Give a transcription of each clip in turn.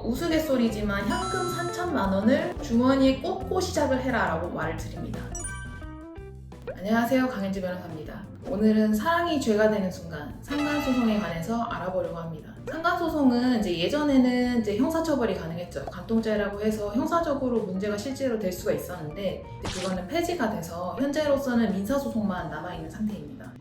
우스갯소리지만 현금 3천만 원을 주머니에 꽂고 시작을 해라 라고 말을 드립니다. 안녕하세요, 강현지 변호사입니다. 오늘은 사랑이 죄가 되는 순간 상간소송에 관해서 알아보려고 합니다. 상간소송은 예전에는 형사처벌이 가능했죠. 간통죄라고 해서 형사적으로 문제가 실제로 될 수가 있었는데 그거는 폐지가 돼서 현재로서는 민사소송만 남아있는 상태입니다.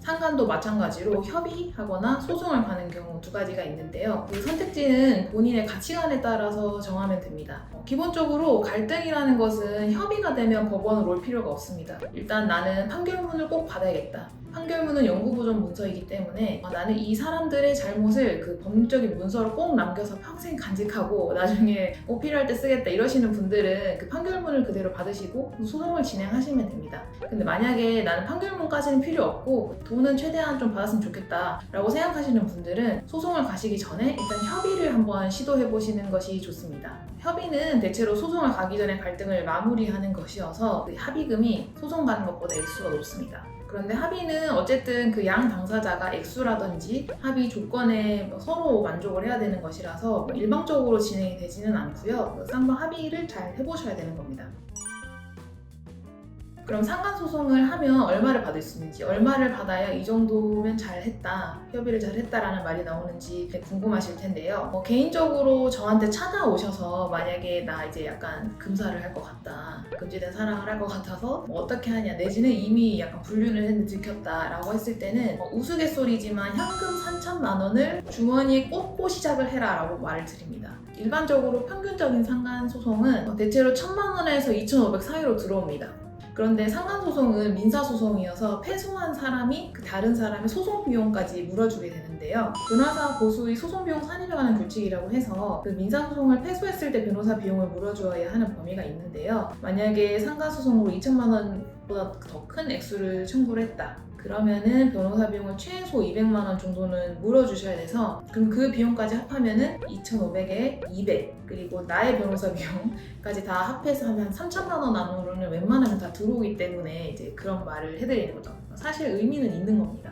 상간도 마찬가지로 협의하거나 소송을 가는 경우 두 가지가 있는데요. 그 선택지는 본인의 가치관에 따라서 정하면 됩니다. 기본적으로 갈등이라는 것은 협의가 되면 법원으로 올 필요가 없습니다. 일단 나는 판결문을 꼭 받아야겠다. 판결문은 영구보존 문서이기 때문에 나는 이 사람들의 잘못을 그 법률적인 문서로 꼭 남겨서 평생 간직하고 나중에 꼭 필요할 때 쓰겠다 이러시는 분들은 그 판결문을 그대로 받으시고 소송을 진행하시면 됩니다. 근데 만약에 나는 판결문까지는 필요 없고 돈은 최대한 좀 받았으면 좋겠다 라고 생각하시는 분들은 소송을 가시기 전에 일단 협의를 한번 시도해 보시는 것이 좋습니다. 협의는 대체로 소송을 가기 전에 갈등을 마무리하는 것이어서 그 합의금이 소송 가는 것보다 액수가 높습니다. 그런데 합의는 어쨌든 그 양 당사자가 액수라든지 합의 조건에 서로 만족을 해야 되는 것이라서 일방적으로 진행이 되지는 않고요. 쌍방 합의를 잘 해보셔야 되는 겁니다. 그럼 상간소송을 하면 얼마를 받을 수 있는지, 얼마를 받아야 이 정도면 잘했다, 협의를 잘했다라는 말이 나오는지 궁금하실 텐데요. 개인적으로 저한테 찾아오셔서 만약에 나 약간 금사를 할 것 같다, 금지된 사랑을 할 것 같아서 어떻게 하냐, 내지는 이미 약간 불륜을 했는데 들켰다라고 했을 때는 우스갯소리지만 현금 3천만 원을 주머니에 꽂고 시작을 해라 라고 말을 드립니다. 일반적으로 평균적인 상간소송은 대체로 1,000만 원에서 2,500 사이로 들어옵니다. 그런데 상간소송은 민사소송이어서 패소한 사람이 그 다른 사람의 소송 비용까지 물어주게 되는데요. 변호사 보수의 소송 비용 산입에 관한 규칙이라고 해서 그 민사소송을 패소했을 때 변호사 비용을 물어주어야 하는 범위가 있는데요. 만약에 상간소송으로 2천만 원보다 더 큰 액수를 청구를 했다. 그러면은 변호사 비용을 최소 200만 원 정도는 물어주셔야 돼서 그럼 그 비용까지 합하면은 2,500에 200 그리고 나의 변호사 비용까지 다 합해서 하면 3천만 원 안으로는 웬만하면 다 들어오기 때문에 그런 말을 해드리는 거죠. 사실 의미는 있는 겁니다.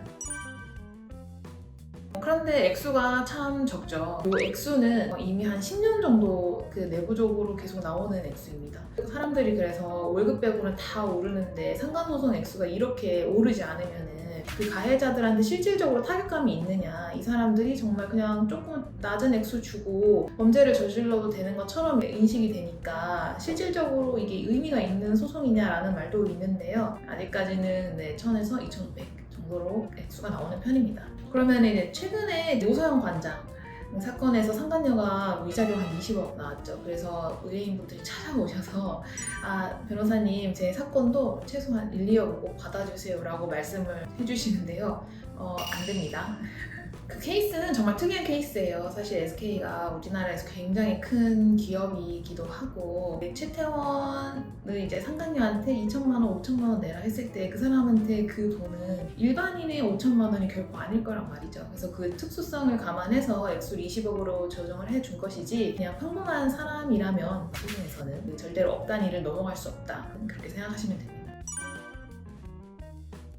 그런데 액수가 참 적죠. 이 액수는 이미 한 10년 정도 그 내부적으로 계속 나오는 액수입니다. 사람들이 그래서 월급 빼고는 다 오르는데 상간소송 액수가 이렇게 오르지 않으면은 그 가해자들한테 실질적으로 타격감이 있느냐, 이 사람들이 정말 그냥 조금 낮은 액수 주고 범죄를 저질러도 되는 것처럼 인식이 되니까 실질적으로 이게 의미가 있는 소송이냐라는 말도 있는데요. 아직까지는 1,000에서 2,500 정도로 액수가 나오는 편입니다. 그러면 최근에 노서영 관장 사건에서 상간녀가 위자료 한 20억 나왔죠. 그래서 의뢰인분들이 찾아오셔서 변호사님 제 사건도 최소한 1, 2억은 꼭 받아주세요 라고 말씀을 해주시는데요. 안 됩니다. 그 케이스는 정말 특이한 케이스예요. 사실 SK가 우리나라에서 굉장히 큰 기업이기도 하고 최태원을 상간녀한테 2천만 원, 5천만 원 내라 했을 때 그 사람한테 그 돈은 일반인의 5천만 원이 결코 아닐 거란 말이죠. 그래서 그 특수성을 감안해서 액수를 20억으로 조정을 해준 것이지 그냥 평범한 사람이라면 소송에서는 절대로 억 단위를 넘어갈 수 없다. 그렇게 생각하시면 됩니다.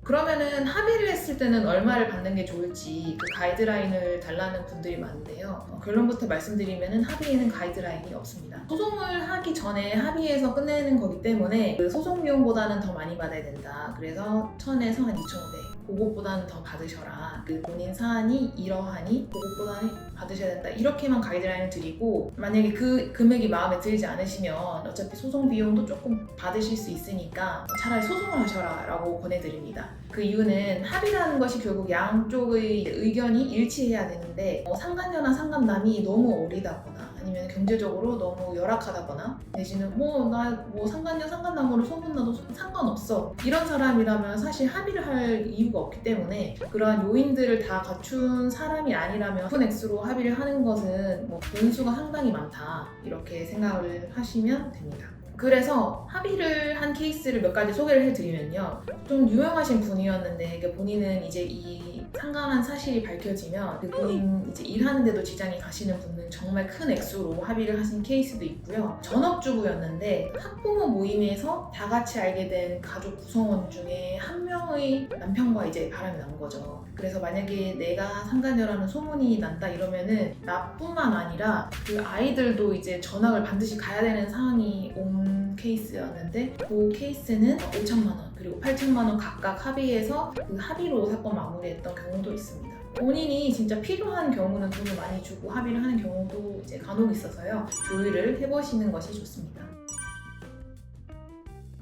그러면은 합의를 했을 때는 얼마를 받는 게 좋을지 그 가이드라인을 달라는 분들이 많은데요. 결론부터 말씀드리면은 합의에는 가이드라인이 없습니다. 소송을 하기 전에 합의해서 끝내는 거기 때문에 그 소송 비용보다는 더 많이 받아야 된다. 그래서 1,000에서 한 2,500. 그것보다는 더 받으셔라. 그 본인 사안이 이러하니 그것보다는 받으셔야 된다. 이렇게만 가이드라인을 드리고 만약에 그 금액이 마음에 들지 않으시면 어차피 소송 비용도 조금 받으실 수 있으니까 차라리 소송을 하셔라 라고 권해드립니다. 그 이유는 합의라는 것이 결국 양쪽의 의견이 일치해야 되는데 상간녀나 상간남이 너무 어리다거나 아니면 경제적으로 너무 열악하다거나 내지는 나 상간녀 상간남으로 소문나도 상관없어 이런 사람이라면 사실 합의를 할 이유가 없기 때문에 그러한 요인들을 다 갖춘 사람이 아니라면 큰 액수로 합의를 하는 것은 변수가 상당히 많다 이렇게 생각을 하시면 됩니다. 그래서 합의를 한 케이스를 몇 가지 소개를 해드리면요. 좀 유명하신 분이었는데 본인은 이 상간한 사실이 밝혀지면 그 본인 이제 일하는데도 지장이 가시는 분은 정말 큰 액수로 합의를 하신 케이스도 있고요. 전업주부였는데 학부모 모임에서 다 같이 알게 된 가족 구성원 중에 한 명의 남편과 이제 바람이 난 거죠. 그래서 만약에 내가 상간녀라는 소문이 난다 이러면은 나뿐만 아니라 그 아이들도 이제 전학을 반드시 가야 되는 상황이 온 케이스였는데 그 케이스는 5천만 원 그리고 8천만 원 각각 합의해서 그 합의로 사건 마무리했던 경우도 있습니다. 본인이 진짜 필요한 경우는 돈을 많이 주고 합의를 하는 경우도 이제 간혹 있어서요. 조율을 해보시는 것이 좋습니다.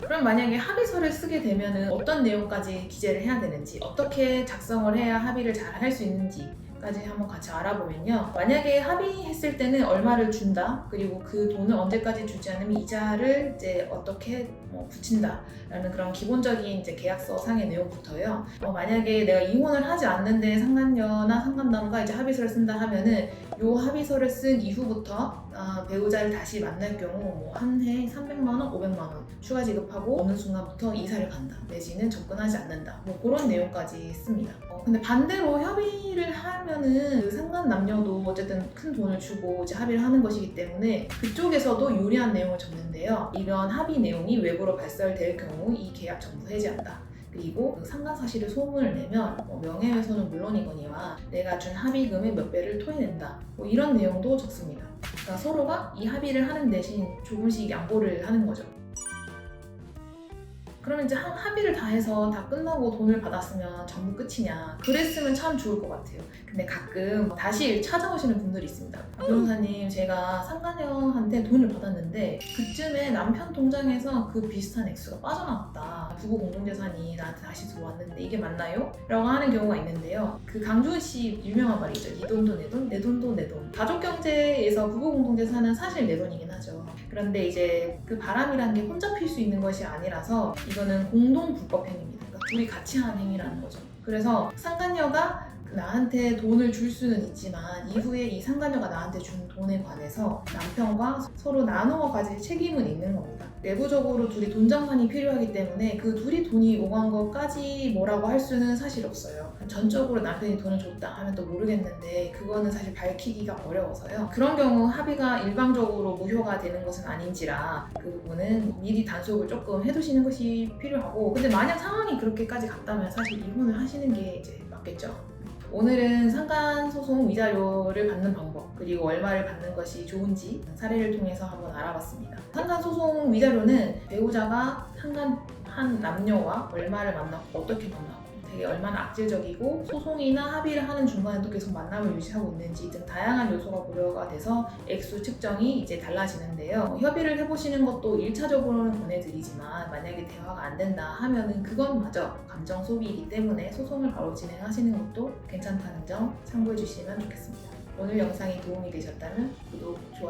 그럼 만약에 합의서를 쓰게 되면 어떤 내용까지 기재를 해야 되는지, 어떻게 작성을 해야 합의를 잘 할 수 있는지까지 한번 같이 알아보면요. 만약에 합의했을 때는 얼마를 준다, 그리고 그 돈을 언제까지 주지 않으면 이자를 이제 어떻게 붙인다라는 그런 기본적인 이제 계약서 상의 내용부터요. 만약에 내가 이혼을 하지 않는데 상간녀나 상간남과 이제 합의서를 쓴다 하면은 요 합의서를 쓴 이후부터 배우자를 다시 만날 경우 한 해에 300만 원, 500만 원 추가 지급하고 어느 순간부터 이사를 간다 내지는 접근하지 않는다 그런 내용까지 씁니다. 근데 반대로 협의를 하면은 그 상간 남녀도 어쨌든 큰 돈을 주고 이제 합의를 하는 것이기 때문에 그쪽에서도 유리한 내용을 적는데요. 이런 합의 내용이 외부로 발설될 경우 이 계약 전부 해지한다. 그리고 상간 사실을 소문을 내면 명예훼손은 물론이거니와 내가 준 합의금의 몇 배를 토해낸다 이런 내용도 적습니다. 그러니까 서로가 이 합의를 하는 대신 조금씩 양보를 하는 거죠. 그러면 이제 합의를 다 해서 다 끝나고 돈을 받았으면 전부 끝이냐, 그랬으면 참 좋을 것 같아요. 근데 가끔 다시 찾아오시는 분들이 있습니다. 변호사님, 제가 상간녀한테 돈을 받았는데 그쯤에 남편 통장에서 그 비슷한 액수가 빠져나왔다, 부부 공동재산이 나한테 다시 들어왔는데 이게 맞나요? 라고 하는 경우가 있는데요. 그 강주은 씨 유명한 말이죠. 네 돈도 내 돈, 내 돈도 내 돈. 가족 경제에서 부부 공동재산은 사실 내 돈이긴 하죠. 그런데 이제 그 바람이라는 게 혼자 필 수 있는 것이 아니라서 이거는 공동 불법 행위입니다. 그러니까 둘이 같이 하는 행위라는 거죠. 그래서 상간녀가 나한테 돈을 줄 수는 있지만 이후에 이 상간녀가 나한테 준 돈에 관해서 남편과 서로 나누어 가질 책임은 있는 겁니다. 내부적으로 둘이 돈 장만이 필요하기 때문에 그 둘이 돈이 오간 것까지 뭐라고 할 수는 사실 없어요. 전적으로 남편이 돈을 줬다 하면 또 모르겠는데 그거는 사실 밝히기가 어려워서요. 그런 경우 합의가 일방적으로 무효가 되는 것은 아닌지라 그 부분은 미리 단속을 조금 해두시는 것이 필요하고, 근데 만약 상황이 그렇게까지 갔다면 사실 이혼을 하시는 게 이제 맞겠죠. 오늘은 상간소송 위자료를 받는 방법 그리고 얼마를 받는 것이 좋은지 사례를 통해서 한번 알아봤습니다. 상간소송 위자료는 배우자가 상간한 남녀와 얼마를 만났고 어떻게 만나고 되게 얼마나 악질적이고 소송이나 합의를 하는 중간에도 계속 만남을 유지하고 있는지 등 다양한 요소가 고려가 돼서 액수 측정이 이제 달라지는데요. 협의를 해보시는 것도 1차적으로는 권해드리지만 만약에 대화가 안 된다 하면은 그건 마저 감정 소비이기 때문에 소송을 바로 진행하시는 것도 괜찮다는 점 참고해 주시면 좋겠습니다. 오늘 영상이 도움이 되셨다면 구독, 좋아요